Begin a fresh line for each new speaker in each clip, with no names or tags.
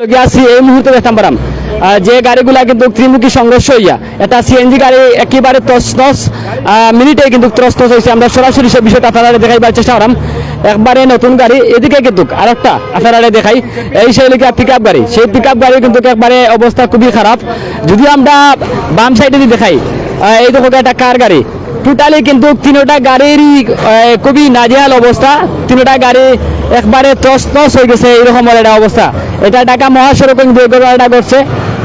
আছি এই মুহূর্তে দেখতাম পারাম যে গাড়িগুলা কিন্তু ত্রিমুখী সংঘর্ষ হইয়া এটা সিএনজি গাড়ি একেবারে তছনছ মিনিটে কিন্তু তছনছ হয়েছে। আমরা সরাসরি সে বিষয়টা আপনারা দেখাইবার চেষ্টা করাম। একবারে নতুন গাড়ি এদিকে কিন্তু আরেকটা আপনারা দেখাই, এই সেই পিক আপ গাড়ি, সেই পিক আপ গাড়ি কিন্তু একবারে অবস্থা খুবই খারাপ। যদি আমরা বাম সাইডে যদি দেখাই, এই দেখো একটা কার গাড়ি, টোটালি কিন্তু তিনটা গাড়িরই খুবই নাজেহাল অবস্থা। তিনটা গাড়ি একবারে তছনছ হয়ে গেছে, এইরকম একটা অবস্থা। এটা ঢাকা মহাসড়ক কিন্তু এটা করছে।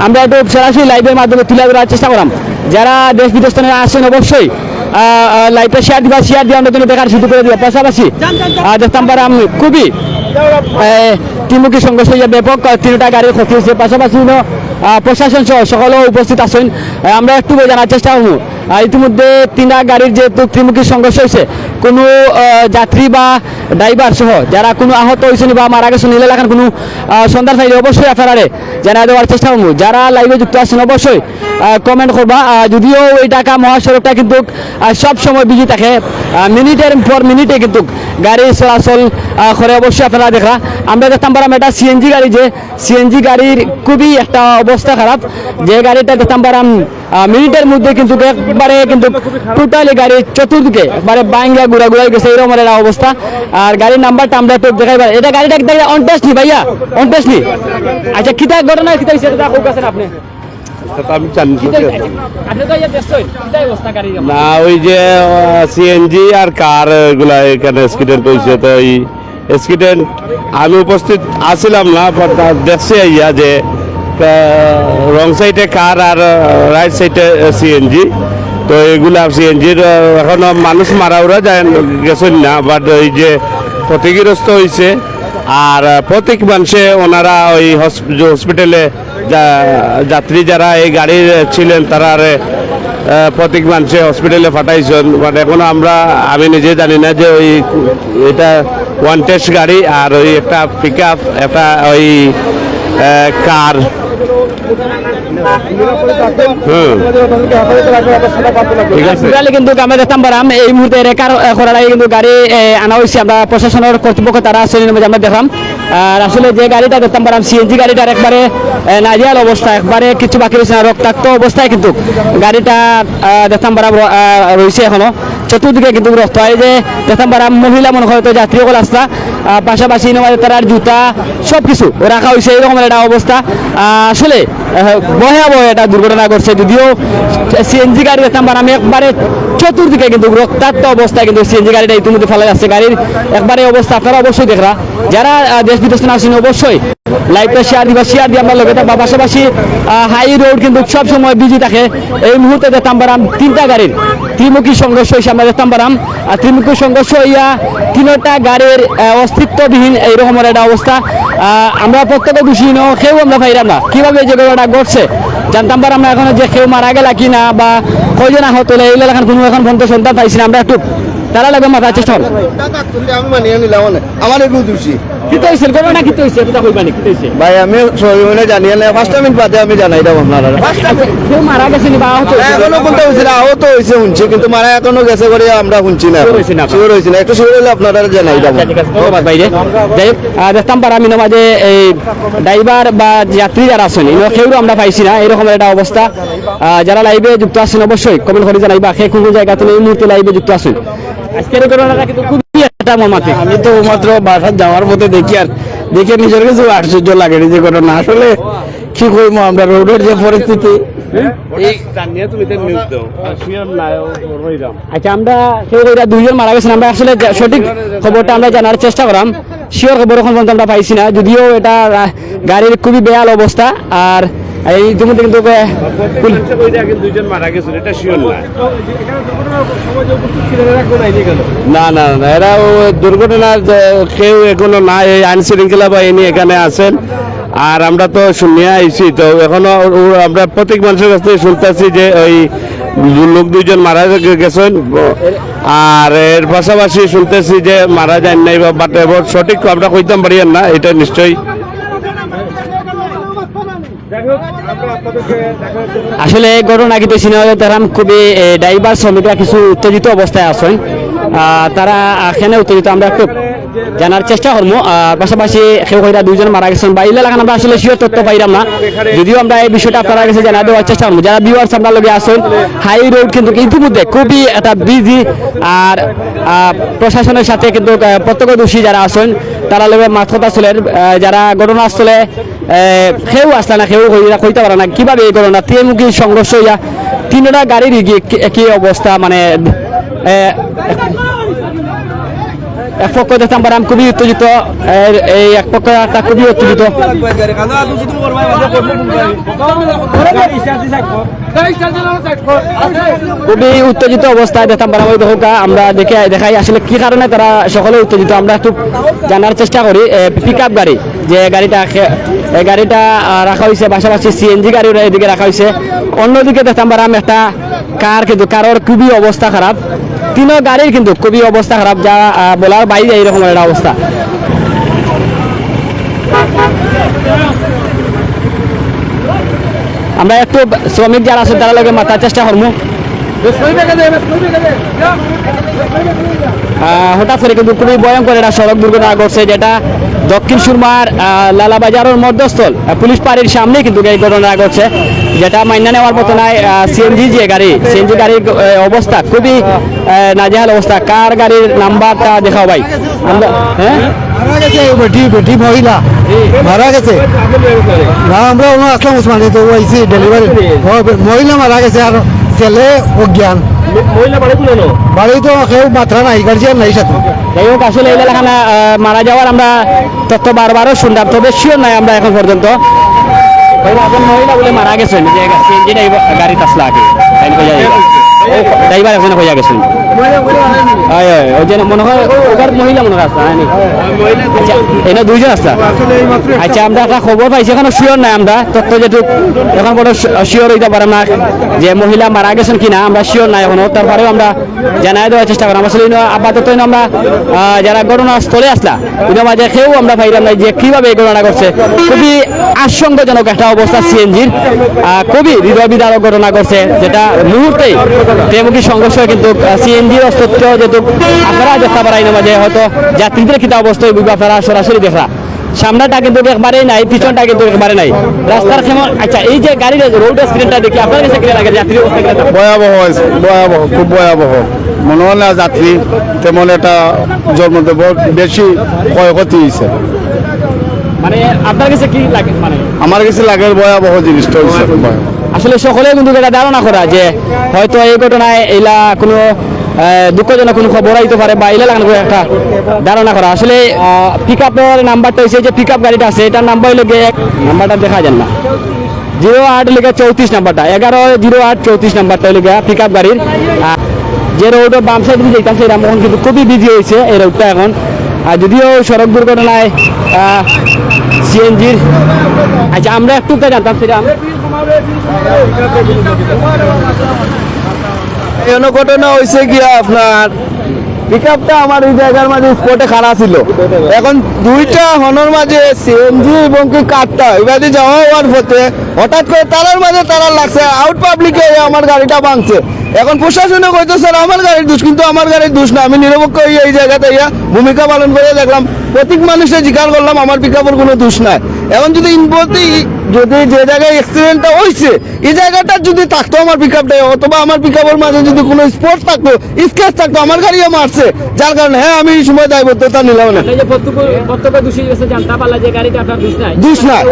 আমরা একটু সরাসরি লাইভের মাধ্যমে তুলে ধরার চেষ্টা করলাম। যারা দেশ বিদেশ থেকে আসছেন অবশ্যই লাইভটা শেয়ার দিয়ে আমরা দেখার শুরু করে দিব। পাশাপাশি দেখতাম পারাম খুবই ত্রিমুখী সংঘর্ষ ব্যাপক, তিনটা গাড়ির ক্ষতি হয়েছে। পাশাপাশি প্রশাসন সহ সকলেও উপস্থিত আছেন। আমরা একটু জানার চেষ্টা করবো ইতিমধ্যে তিনটা গাড়ির যেহেতু ত্রিমুখী সংঘর্ষ হয়েছে, কোনো যাত্রী বা ড্রাইভার সহ যারা কোনো আহত হয়েছেন বা মারা গেছেন এলাকার কোনো সন্ধান পাইলে অবশ্যই আপনারা জানা দেওয়ার চেষ্টা করবো। যারা লাইভে যুক্ত আছেন অবশ্যই কমেন্ট করবা। যদিও এই ঢাকা মহাসড়কটা কিন্তু সব সময় বিজি থাকে, মিনিটের পর মিনিটে কিন্তু গাড়ি চলাচল করে। অবশ্যই আপনারা দেখা আমরা দেখতাম পারাম এটা সিএনজি গাড়ি, যে সিএনজি গাড়ির খুবই একটা অবস্থা খারাপ। যে গাড়িটা দেখতাম পারাম মিনিটের মধ্যে কিন্তু একবারে কিন্তু টোটালি গাড়ি চতুর্দিকে একবারে বাঙ্গা ঘুরাই গেছে, এরকম একটা অবস্থা। আর গাড়ির নাম্বারটা আমরা একটু দেখাইবার, এটা গাড়িটা অনটেস্ট নি ভাইয়া, অনটেস্ট নি। আচ্ছা কিতা ঘটনা কিতা হইছে এটা কোক আছেন আপনি?
আমি জানি না, ওই যে সিএনজি আর কার এগুলা এখানে অ্যাক্সিডেন্ট হয়েছে। তো এই অ্যাক্সিডেন্ট আমি উপস্থিত আছিলাম না, বাট দেখছি ইয়া যে রং সাইডে কার আর রাইট সাইডে সিএনজি। তো এগুলা সিএনজির এখনো মানুষ মারা যায় গেছেন না, বাট ওই যে ক্ষতিগ্রস্ত হয়েছে। আর প্রত্যেক মানুষে ওনারা ওই হসপিটালে যাত্রী যারা এই গাড়ির ছিলেন তারা প্রত্যেক মানুষে হসপিটালে পাঠাইছেন। মানে এখনো আমি নিজে জানি না যে ওই এটা ওয়ান টেস্ট গাড়ি আর ওই একটা পিক আপ, একটা ওই কার।
কিন্তু আমরা দেখতাম পারাম এই মুহূর্তে রেকার করার আগে কিন্তু গাড়ি আনা হয়েছে। আমরা প্রশাসনের কর্তৃপক্ষ তারা শ্রেণীর মধ্যে আমরা দেখলাম। আর আসলে যে গাড়িটা দেখতাম পারাম সিএনজি গাড়িটার একবারে নাজেহাল অবস্থা, একবারে কিছু বাকি রয়েছে না, রক্তাক্ত অবস্থায় কিন্তু গাড়িটা দেখতাম পারাম রয়েছে এখনো চতুর্দিকে কিন্তু রক্ত। এই যে দেখতাম পারাম মহিলা মনে হয়তো যাত্রী সকল আসতা, পাশাপাশি তার জুতা সব কিছু রাখা হয়েছে, এরকম একটা অবস্থা। আসলে ভয়াবহ একটা দুর্ঘটনা ঘটছে। যদিও সিএনজি গাড়ি দেখতাম পারাম একবারে চতুর্দিকে কিন্তু রক্তাক্ত অবস্থায় কিন্তু সিএনজি গাড়িটা ইতিমধ্যে ফেলা যাচ্ছে। গাড়ির একবারে অবস্থা আপনারা অবশ্যই দেখরা। যারা দেশ বিদেশ থেকে আসেন অবশ্যই লাইভটা শেয়ার দিয়ে আমরা লগে থাকবা। পাশাপাশি হাই রোড কিন্তু সব সময় বিজি থাকে। এই মুহূর্তে দেখতাম পারাম তিনটা গাড়ির ত্রিমুখী সংঘর্ষ হয়েছে। আমরা দেখতাম পারাম ত্রিমুখী সংঘর্ষ হইয়া তিনটা গাড়ির অস্তিত্ববিহীন এইরকম একটা অবস্থা। আমরা প্রত্যেকে খুশি ন, কেউ আমরা পাইলাম না কিভাবে যে ঘটনাটা ঘটছে। জানতাম পারাম না এখনো যে কেউ মারা গেলা কিনা বা কয়জন আহত হলে এই এখন কোনো এখন পর্যন্ত সন্তান পাইছি না। আমরা একটু তারা লাগে মাথার চেষ্টা করি।
ভাই আমি জানি না, 5 মিনিট বাদে আমি জানাই দাও আপনারা।
মারা গেছে
এখনো বলতে হয়েছিল, আহত হয়েছে শুনছি, কিন্তু মারা এখনো গেছে করে আমরা শুনছি না, শিওর হয়েছি না। একটু শিওর হলে আপনারা জানাই দাও।
দেখতাম পারা আমি মাঝে এই ড্রাইভার বা যাত্রী যারা আছেন কেউ আমরা পাইছি না, এরকম একটা অবস্থা। যারা লাইভে যুক্ত আছেন অবশ্যই কমেন্ট করে জানাইবা সে কোন জায়গা তুমি এই মুহূর্তে লাইভে যুক্ত আছেন। আজকের ঘটনাটা কিন্তু খুবই একটা মর্মান্তিক।
আমি তো মাত্র বাসা যাওয়ার পথে দেখি আর দেখে নিজের কাছে আশ্চর্য লাগে যে ঘটনা। আসলে কি করবো আমরা, রোডের যে পরিস্থিতি।
আচ্ছা আমরা দুইজন মারা গেছেন, আমরা আসলে সঠিক খবরটা আমরা জানার চেষ্টা করলাম। শিওর খবর এখন পর্যন্ত আমরা পাইছি না, যদিও এটা গাড়ির খুবই বেহাল অবস্থা। আর এই ইতিমধ্যে কিন্তু
না না না, এরা দুর্ঘটনার কেউ এখনো না, এই আইন শৃঙ্খলা বাহিনী এখানে আছেন। আর আমরা তো শুনিয়া আইছি, তো এখনো আমরা প্রত্যেক মানুষের কাছ থেকে শুনতেছি যে ওই লোক দুইজন মারা গেছেন। আর এর পাশাপাশি শুনতেছি যে মারা যান নাই, বাট সঠিক আমরা কইতাম পারি না, এটা নিশ্চয়ই।
আসলে ঘটনা কিন্তু সিনেমা তারা খুবই ড্রাইভার শ্রমিকরা কিছু উত্তেজিত অবস্থায় আছেন, তারা এখানে উত্তেজিত। আমরা একটু জানার চেষ্টা করবো। আর পাশাপাশি কেউ কইরা দুইজন মারা গেছেন বা ইলা লাগান আমরা আসলে শিওর তথ্য পাইলাম না, যদিও আমরা এই বিষয়টা আপনারা কাছে জানা দেওয়ার চেষ্টা করবো। যারা ভিউয়ার্স আপনার লগে আসুন, হাই রোড কিন্তু ইতিমধ্যে খুবই একটা বিজি, আর প্রশাসনের সাথে কিন্তু প্রত্যক্ষদর্শী যারা আছেন তারা লগে মাত কথা চলেন। যারা ঘটনাস্থলে কেউ আসলে না, কেউ কইতে পারে না কিভাবে এই ঘটনা ত্রিমুখী সংঘর্ষ হইয়া তিনটা গাড়ির কি অবস্থা, মানে এক পক্ষ দেখতাম পারাম খুবই উত্তেজিত, এই এক পক্ষ একটা খুবই উত্তেজিত, খুবই উত্তেজিত অবস্থায় দেখতাম পারাম। ওই দেখা আমরা দেখাই আসলে কি কারণে তারা সকলে উত্তেজিত আমরা একটু জানার চেষ্টা করি। পিক আপ গাড়ি যে গাড়িটা, এই গাড়িটা রাখা হয়েছে, পাশাপাশি সিএনজি গাড়ি এদিকে রাখা হয়েছে, অন্যদিকে দেখতাম পারাম একটা কার, কিন্তু কারোর খুবই অবস্থা খারাপ, তিনও গাড়ির কিন্তু খুবই অবস্থা খারাপ, যা বলার বাইরে এইরকম একটা অবস্থা। আমরা একটু শ্রমিক যারা আছে তারা লগে মাথার চেষ্টা করবো। হঠাৎ করে কিন্তু খুবই ভয়ঙ্কর একটা সড়ক দুর্ঘটনা ঘটছে, যেটা দক্ষিণ সুরমার লালাবাজারের মধ্যস্থল পুলিশ পাড়ির সামনে কিন্তু এই ঘটনা ঘটছে, যেটা মাইনা নেওয়ার মতো নয়। সিএনজি যে গাড়ি, সিএনজি গাড়ির অবস্থা খুবই নাজেহাল অবস্থা। কার গাড়ির নাম্বারটা দেখাও ভাই। আমরা
মারা গেছে বেটি মহিলা মারা গেছে না, আমরা ওনার আসলাম উসমানী তো আইসি ডেলিভারি, মহিলা মারা গেছে আর ছেলে অজ্ঞান, বাড়ি তো কেউ মাত্রা নাই, গার্জিয়ান নাই সাথে।
যাই হোক আসলে এই এলাকায় মারা যাওয়ার আমরা তথ্য বারবারও শুনলাম, তবে শিওর নাই আমরা এখন পর্যন্ত। মহিলা বলে মারা গেছেন যে সিএনজি গাড়িতে আসলে আগে ড্রাইভার এখন হইয়া গেছেন, ওই যে মনে হয় ওবার মহিলা মনে হয় এনে দুইজন আসতা। আচ্ছা আমরা একটা খবর পাইছি, এখনো শিওর নাই আমরা তথ্য যেটুক এখন বড় শিওর হইতে পারে না যে মহিলা মারা গেছেন কিনা, আমরা শিওর নাই এখনো, তারপরেও আমরা জানাই দেওয়ার চেষ্টা করি। আসলে আপাতত আমরা যারা ঘটনাস্থলে আসলা ওদের মাঝে কেউ আমরা পাইলাম না যে কিভাবে এই ঘটনা ঘটছে। খুবই আশঙ্কাজনক একটা অবস্থা সিএনজির, খুবই হৃদয় বিদারক ঘটনা ঘটছে, যেটা মুহূর্তেই ত্রিমুখী সংঘর্ষ কিন্তু সিএনজির অস্তিত্ব যেহেতু আপনারা দেখতে পারেন মাঝে হয়তো যাত্রীদের কিতা অবস্থায় আপনারা সরাসরি দেখা, সামনাটা কিন্তু একবারেই নাই, পিছনটা কিন্তু একবারে নাই, রাস্তার কেমন। আচ্ছা এই যে গাড়ির রোড স্ক্রিনটা দেখি আপনার কাছে কি লাগে? যাত্রী
ভয়াবহ হয়েছে, ভয়াবহ, খুব ভয়াবহ। মনে হয় না যাত্রী তেমন একটা জন্ম দেব, বেশি ক্ষয়ক্ষতি হয়েছে।
মানে আপনার কাছে কি লাগে? মানে
আমার কাছে লাগে ভয়াবহ জিনিসটা হয়েছে।
আসলে সকলে কিন্তু এটা ধারণা করা যে হয়তো এই ঘটনায় এলা কোনো দুঃখজনক কোনো খবর আইতে পারে বা এলা লাগানো একটা ধারণা করা। আসলে পিক আপের নাম্বারটা হয়েছে যে পিক আপ গাড়িটা আছে, এটার নাম্বার হইলে নাম্বারটা দেখা যায় না, 08 লেগে 34 নাম্বারটা, 110834 নাম্বারটা হইলে পিক আপ গাড়ির। যে রোডের বাম সাইড দিয়ে যেতাম সেটা এখন কিন্তু খুবই বিজি হয়েছে এই রোডটা এখন। আর যদিও সড়ক দুর্ঘটনায় সিএনজির, আচ্ছা আমরা একটু জানতাম সেটা
ঘটনা হয়েছে গিয়া আপনার পিকআপটা আমার এই জায়গার মাঝে স্পটে খাড়া ছিল, এখন দুইটা হনর মাঝে সিএনজি এবং কি কারটা এবারে যাওয়া হওয়ার পথে হঠাৎ করে তারার মাঝে তারা লাগছে, আউট পাবলিকে আমার গাড়িটা ভাঙছে। এখন প্রশাসনে কইতো স্যার আমার গাড়ির দোষ, কিন্তু আমার গাড়ির দোষ না, আমি নিরপেক্ষ এই জায়গাতে ভূমিকা পালন করে দেখলাম, প্রত্যেক মানুষের জিজ্ঞাসা করলাম আমার পিকআপের কোনো দোষ নাই। এখন যদি যদি যে জায়গায় অ্যাক্সিডেন্টটা হয়েছে এই জায়গাটা যদি থাকতো আমার পিকআপটা, অথবা আমার পিকআপের মাঝে যদি কোনো স্পট থাকতো, স্কেচ থাকতো, আমার গাড়িও মারছে, যার কারণে হ্যাঁ আমি এই সময় দায়বদ্ধতা নিলাম না। দোষ নাই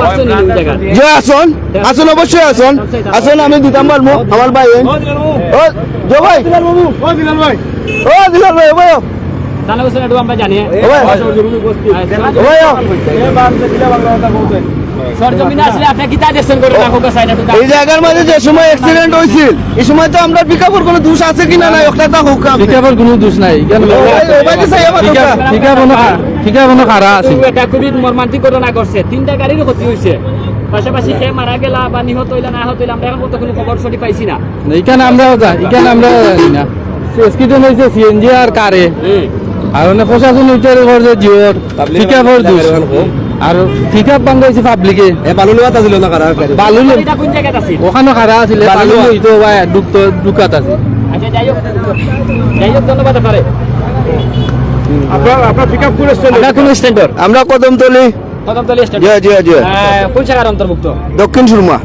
যে আসুন আসুন, অবশ্যই আসুন আসুন, আমি দিতাম পারবো আমার ভাই। ও জো ভাই, ও দিলাল ভাই, ও দিলাল ভাই, ভাই
আমরা জানি
এই জায়গার মাঝে যে সময় অ্যাক্সিডেন্ট হয়েছিল এই সময় তো আমরা পিকআপের কোনো দোষ আছে কিনা নাই, ওটা তো
পিকআপের কোনো দোষ নাই, পিকআপের খারাপ আছে। এটা খুবই মর্মান্তিক ঘটনা ঘটছে, তিনটা গাড়ির ক্ষতি হয়েছে, পাশাপাশি কে মারা গেলা বা নিহত হইলা না হইলা আমরা এখন পর্যন্ত কোনো খবর সঠিক পাইছি না।
এখানে আমরা জানি না স্কিডন হয়েছে সিএনজি আর কারে, আর প্রশাসন উঠে করছে জিওর পিকআপের দোষ, আর পিকআপ বাঙ্গ হয়েছে পাবলিকে। ওখানে খারা আছিল, ঢুকাত আছে।
আচ্ছা যাই হোক ধন্যবাদ।
আপনার পিক আপ কোন স্ট্যান্ড?
আপনার কোন স্ট্যান্ডার্ড?
আমরা কদমতলি।
কদমতলী স্ট্যান্ড।
জি জি জি।
কোন জায়গার অন্তর্ভুক্ত?
দক্ষিণ সুরমা।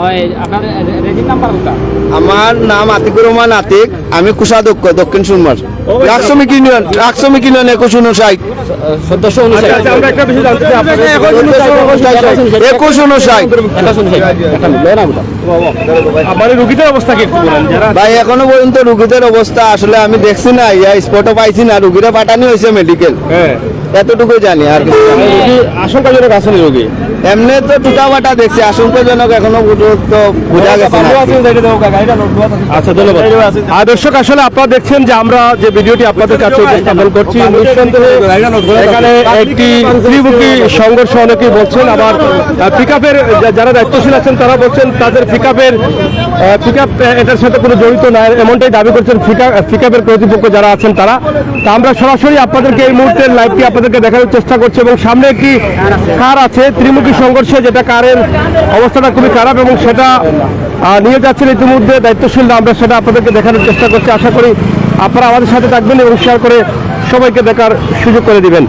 ওই আপনার রেজিং নাম্বার কোনটা?
আমার নাম আতিকুর রহমান আতিক, আমি কোষাধ্যক্ষ দক্ষিণ সুরমার। রাকশ্রমিক ইউনিয়ন 2159।
সদস্য অনুসারে।
আচ্ছা, আমরা একটা বিষয় জানতে চাই আপনার
2159।
মানে রোগীদের অবস্থা কি একটু বলেন যারা
ভাই এখনো পর্যন্ত রুগীদের অবস্থা আসলে আমি দেখছি না, ইয়া স্পটও পাইছি না, রুগীরা পাঠানি হয়েছে মেডিকেল,
হ্যাঁ
এতটুকু জানি আর কিছু জানি না।
আশঙ্কাজনক আসলে রোগী
এমনি তো টুটাবাটা দেখছি, আশঙ্কাজনক এখনো পর্যন্ত বোঝা গেছে না।
আচ্ছা ধন্যবাদ। আর দর্শক আসলে আপনারা দেখছেন যে আমরা যে ভিডিওটি আপনাদের কাছে উপস্থাপন করছি, নিঃসন্দেহে এখানে একটি ত্রিমুখী সংঘর্ষ অনেকেই বলছেন, আবার পিকআপের যারা দায়িত্বশীল আছেন তারা বলছেন তাদের পিকআপ এটার সাথে কোনো জড়িত না, এমনটাই দাবি করছেন পিকআপের কর্তৃপক্ষ যারা আছেন তারা। তা আমরা সরাসরি আপনাদেরকে এই মুহূর্তের লাইভটি আপনাদেরকে দেখানোর চেষ্টা করছি এবং সামনে একটি কার আছে ত্রিমুখী সংঘর্ষে, যেটা কারের অবস্থাটা খুবই খারাপ এবং সেটা নিয়ে যাচ্ছেন ইতিমধ্যে দায়িত্বশীলরা। আমরা সেটা আপনাদেরকে দেখানোর চেষ্টা করছি, আশা করি আপনারা আমাদের সাথে থাকবেন এবং শেয়ার করে সবাইকে দেখার সুযোগ করে দিবেন।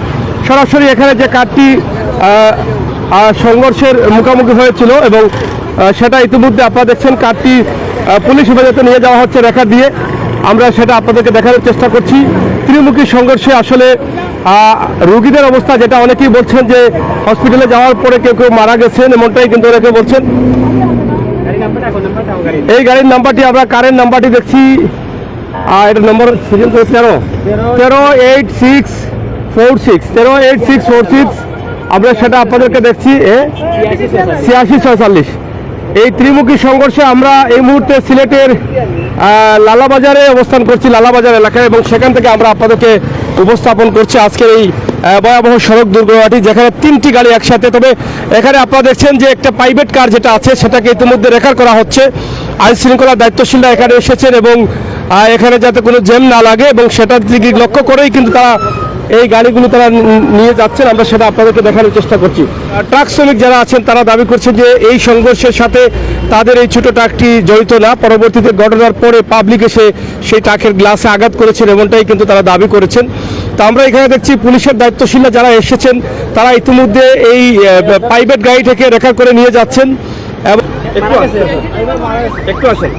সরাসরি এখানে যে কারটি সংঘর্ষের মুখোমুখি হয়েছিল এবং সেটা ইতিমধ্যে আপনারা দেখছেন কারটি পুলিশ হেফাজতে নিয়ে যাওয়া হচ্ছে রেখা দিয়ে, আমরা সেটা আপনাদেরকে দেখানোর চেষ্টা করছি। ত্রিমুখী সংঘর্ষে আসলে রোগীদের অবস্থা, যেটা অনেকেই বলছেন যে হসপিটালে যাওয়ার পরে কেউ কেউ মারা গেছেন, এমনটাই কিন্তু অনেকে বলছেন। এই গাড়ির নাম্বারটি আমরা কারের নাম্বারটি দেখছি, এটার নম্বর 138646 আমরা সেটা আপনাদেরকে দেখছি 8646। এই ত্রিমুখী সংঘর্ষে আমরা এই মুহূর্তে সিলেটের লালাবাজারে অবস্থান করছি, লালাবাজার এলাকায়, এবং সেখান থেকে আমরা আপনাদেরকে উপস্থাপন করছি আজকের এই ভয়াবহ সড়ক দুর্ঘটনাটি, যেখানে 3টি গাড়ি একসাথে। তবে এখানে আপনারা দেখছেন যে একটা প্রাইভেট কার যেটা আছে সেটাকে ইতিমধ্যে রেফার করা হচ্ছে। আইন শৃঙ্খলার দায়িত্বশীলরা এখানে এসেছেন এবং এখানে যাতে কোনো জ্যাম না লাগে এবং সেটার দিকে লক্ষ্য করেই কিন্তু তারা এই গাড়িগুলো তারা নিয়ে যাচ্ছেন, আমরা সেটা আপনাদেরকে দেখানোর চেষ্টা করছি। ট্রাক শ্রমিক যারা আছেন তারা দাবি করছেন যে এই সংঘর্ষের সাথে তাদের এই ছোট ট্রাকটি জড়িত না, পরবর্তীতে ঘটনার পরে পাবলিক এসে সেই ট্রাকের গ্লাসে আঘাত করেছেন, এমনটাই কিন্তু তারা দাবি করেছেন। তো আমরা এখানে দেখছি পুলিশের দায়িত্বশীলরা যারা এসেছেন তারা ইতিমধ্যে এই প্রাইভেট গাড়ি থেকে রেফার করে নিয়ে যাচ্ছেন। এবং একটু আসেন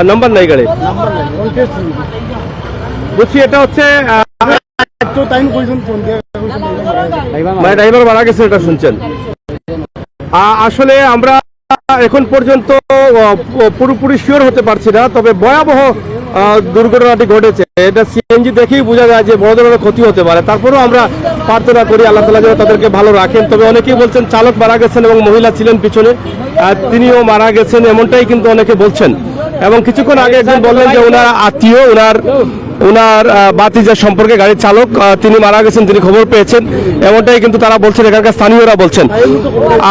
নাম্বার নাই গাড়ি বুঝছি, এটা হচ্ছে ড্রাইভার মারা গেছে, এটা শুনছেন। আসলে আমরা এখন পর্যন্ত পুরোপুরি শিওর হতে পারছি না, তবে ভয়াবহ দুর্ঘটনাটি ঘটেছে। এটা সিএনজি দেখেই বোঝা যায় যে বড় ধরনের ক্ষতি হতে পারে। তারপরেও আমরা প্রার্থনা করি আল্লাহ তাআলা যেন তাদেরকে ভালো রাখেন। তবে অনেকেই বলছেন চালক মারা গেছেন এবং মহিলা ছিলেন পিছনে, তিনিও মারা গেছেন, এমনটাই কিন্তু অনেকে বলছেন। এবং কিছুক্ষণ আগে একজন বললেন যে ওনার আত্মীয়, ওনার বাতিজা সম্পর্কে গাড়ির চালক, তিনি মারা গেছেন, তিনি খবর পেয়েছেন, এমনটাই কিন্তু তারা বলছেন, এখানকার স্থানীয়রা বলছেন।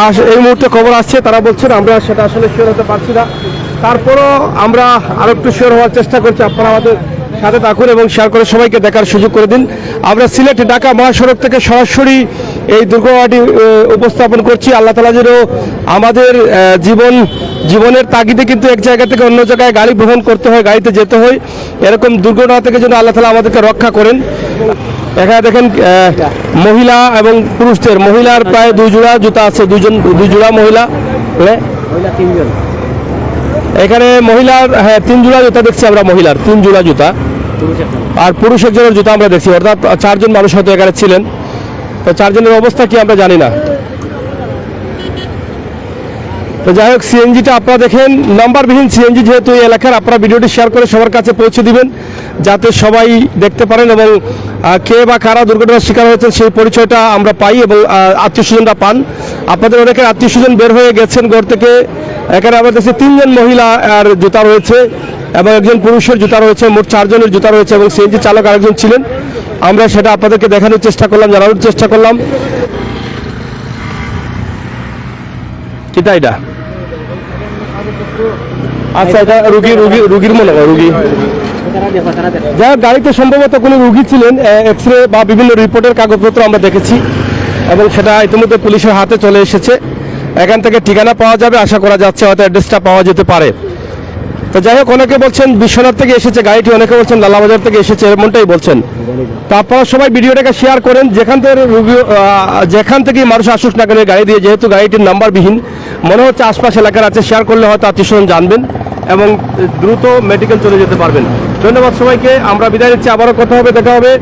আর এই মুহূর্তে খবর আসছে, তারা বলছেন, আমরা সেটা আসলে শিওর হতে পারছি না। তারপরও আমরা আরো একটু শিওর হওয়ার চেষ্টা করছি। আপনারা আমাদের সাথে থাকুন এবং শেয়ার করে সবাইকে দেখার সুযোগ করে দিন। আমরা সিলেট ঢাকা মহাসড়ক থেকে সরাসরি এই দুর্ঘটনাটি উপস্থাপন করছি। আল্লাহ তাআলা যেন আমাদের জীবনের তাগিদে কিন্তু এক জায়গা থেকে অন্য জায়গায় গাড়ি বহন করতে হয়, গাড়িতে যেতে হয়, এরকম দুর্ঘটনা থেকে যেন আল্লাহ তাআলা আমাদেরকে রক্ষা করেন। এখানে দেখেন মহিলা এবং পুরুষদের, মহিলার প্রায় 2 জোড়া জুতা আছে, 2 জোড়া মহিলা, এখানে মহিলার 3 জোড়া জুতা দেখছি আমরা, মহিলার 3 জোড়া জুতা, আর পুরুষ একজনের জুতা আমরা দেখছি, অর্থাৎ 4 জন মানুষ হয়তো এখানে ছিলেন। তো 4 জনের অবস্থা কি আমরা জানি না। তো যাই হোক, সিএনজিটা আপনারা দেখেন, নাম্বারবিহীন সিএনজি যেহেতু এই এলাকার, আপনারা ভিডিওটি শেয়ার করে সবার কাছে পৌঁছে দিবেন যাতে সবাই দেখতে পারেন এবং কে বা কারা দুর্ঘটনার শিকার হয়েছেন সেই পরিচয়টা আমরা পাই এবং আত্মীয় স্বজনরা পান। আপনাদের অনেকের আত্মীয় স্বজন বের হয়ে গেছেন ঘর থেকে। এখানে আমাদের কাছে 3 জন মহিলা আর জুতা রয়েছে এবং একজন পুরুষের জুতা রয়েছে, মোট 4 জনের জুতা রয়েছে এবং সিএনজি চালক আরেকজন ছিলেন। আমরা সেটা আপনাদেরকে দেখানোর চেষ্টা করলাম, জানানোর চেষ্টা করলাম। কিতা এটা? আচ্ছা, এটা রুগীর মনে হয় রুগী। যার গাড়িতে সম্ভবত কোনো রুগী ছিলেন, এক্সরে বা বিভিন্ন রিপোর্টের কাগজপত্র আমরা দেখেছি এবং সেটা ইতিমধ্যে পুলিশের হাতে চলে এসেছে। এখান থেকে ঠিকানা পাওয়া যাবে, আশা করা যাচ্ছে হয়তো অ্যাড্রেসটা পাওয়া যেতে পারে। তো যাই হোক, অনেকে বলছেন বিশ্বনাথ থেকে এসেছে গাড়িটি, অনেকে বলছেন লালাবাজার থেকে এসেছে, এমনটাই বলছেন। তারপর সবাই ভিডিওটাকে শেয়ার করেন, যেখান থেকে মানুষ আসুক না কেন গাড়ি দিয়ে, যেহেতু গাড়িটির নাম্বারবিহীন মনে হচ্ছে আশপাশ এলাকার আছে, শেয়ার করলে হয়তো আত্মীয়স্বজন জানবেন এবং দ্রুত মেডিকেল চলে যেতে পারবেন। ধন্যবাদ সবাইকে, আমরা বিদায় নিচ্ছি, আবারও কথা হবে, দেখা হবে।